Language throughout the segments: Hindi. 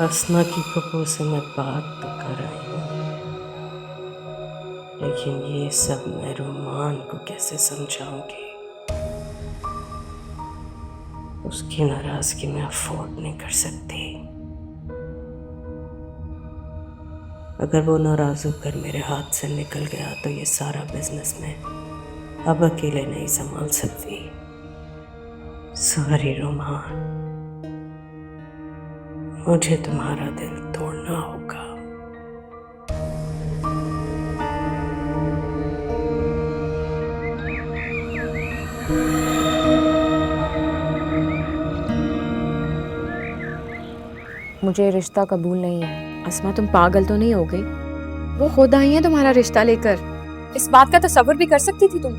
अस्मा की फूफो से मैं बात तो कर आई हूँ, लेकिन ये सब मैं रोमान को कैसे समझाऊंगी। उसकी नाराजगी मैं अफोर्ड नहीं कर सकती। अगर वो नाराज होकर मेरे हाथ से निकल गया तो ये सारा बिजनेस मैं अब अकेले नहीं संभाल सकती। सॉरी रोमान, मुझे तुम्हारा दिल तोड़ना होगा। मुझे रिश्ता कबूल नहीं है। अस्मा, तुम पागल तो नहीं हो गई? वो खुद आई है तुम्हारा रिश्ता लेकर। इस बात का तसव्वुर भी कर सकती थी तुम?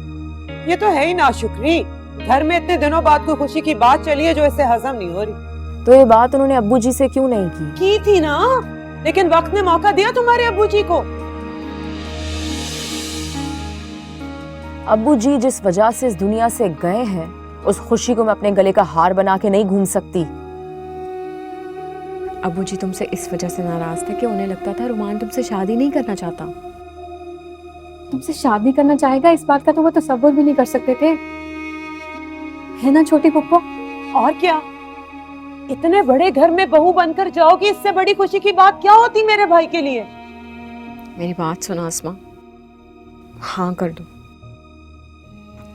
ये तो है ही नाशुक्री। घर में इतने दिनों बाद कोई खुशी की बात चली है जो इससे हजम नहीं हो रही। तो ये बात उन्होंने अब्बू जी से क्यों नहीं की थी ना, लेकिन वक्त ने मौका दिया तुम्हारे अब्बू जी को। अब्बू जी जिस वजह से इस दुनिया से गए हैं, उस खुशी को मैं अपने गले का हार बना के नहीं घूम सकती। अब्बू जी तुमसे इस वजह से नाराज थे कि उन्हें लगता था रुमान तुमसे शादी नहीं करना चाहता। तुमसे शादी करना चाहेगा, इस बात का तो वो तसव्वुर भी नहीं कर सकते थे, है ना छोटी पुप्पो? और क्या, इतने बड़े घर में बहू बनकर जाओगी, इससे बड़ी खुशी की बात क्या होती मेरे भाई के लिए। मेरी बात सुनो अस्मा, हाँ कर दो।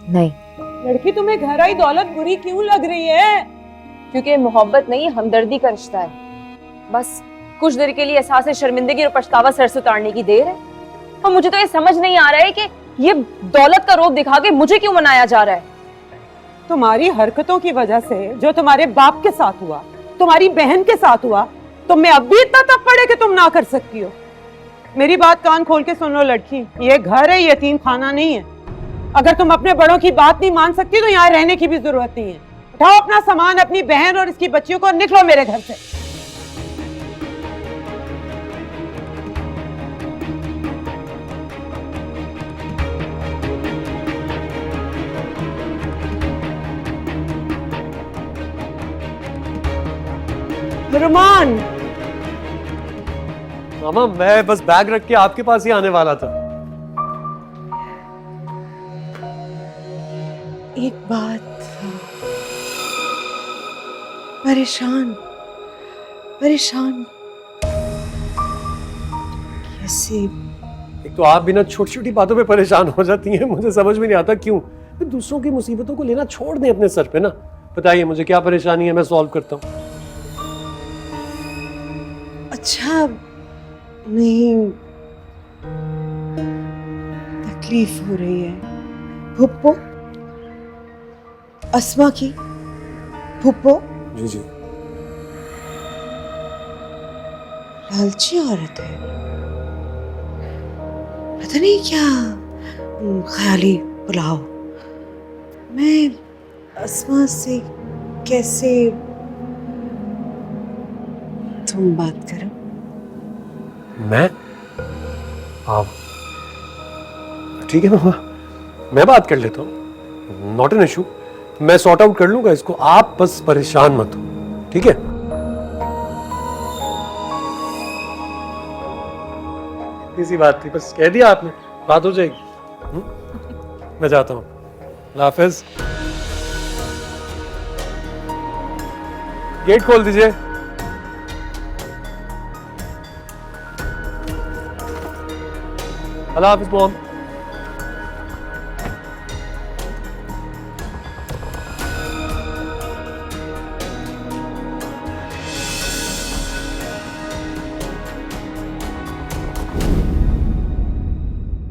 नहीं, लड़की तुम्हें घर आई दौलत बुरी क्यों लग रही है? क्योंकि मोहब्बत नहीं, हमदर्दी का रिश्ता है। बस कुछ देर के लिए एहसास शर्मिंदगी और पछतावा सर से उतारने की देर है। और मुझे तो ये समझ नहीं आ रहा है कि ये दौलत का रोब दिखा के मुझे क्यों मनाया जा रहा है। तुम्हारी हरकतों की वजह से जो तुम्हारे बाप के साथ हुआ, तुम्हारी बहन के साथ हुआ, तुम में अब भी इतना तब पड़े कि तुम ना कर सकती हो। मेरी बात कान खोल के सुन लो लड़की, ये घर है, यतीम खाना नहीं है। अगर तुम अपने बड़ों की बात नहीं मान सकती तो यहाँ रहने की भी जरूरत नहीं है। उठाओ अपना सामान, अपनी बहन और इसकी बच्चियों को, निकलो मेरे घर से। रुमान, मामा मैं बस बैग रख के आपके पास ही आने वाला था। एक बात, परेशान कैसे? एक तो आप बिना छोटी छोटी बातों पे परेशान हो जाती हैं, मुझे समझ में नहीं आता क्यों। दूसरों की मुसीबतों को लेना छोड़ दें अपने सर पे ना। बताइए मुझे क्या परेशानी है, मैं सॉल्व करता हूँ। अच्छा नहीं, तकलीफ हो रही है फुप्पो, अस्मा की फुप्पो। जी जी, लालची औरत है, पता नहीं क्या ख्याली पुलाव। मैं अस्मा से कैसे तुम बात करो? मैं आप ठीक है मामा, मैं बात कर लेता हूँ, नॉट एन इशू। मैं सॉर्ट आउट कर लूंगा इसको, आप बस परेशान मत हो, ठीक है? इसी बात थी, बस कह दिया आपने, बात हो जाएगी। मैं जाता हूँ, अल्लाह हाफिज। गेट खोल दीजिए। अल्लाह हाफिज मॉम।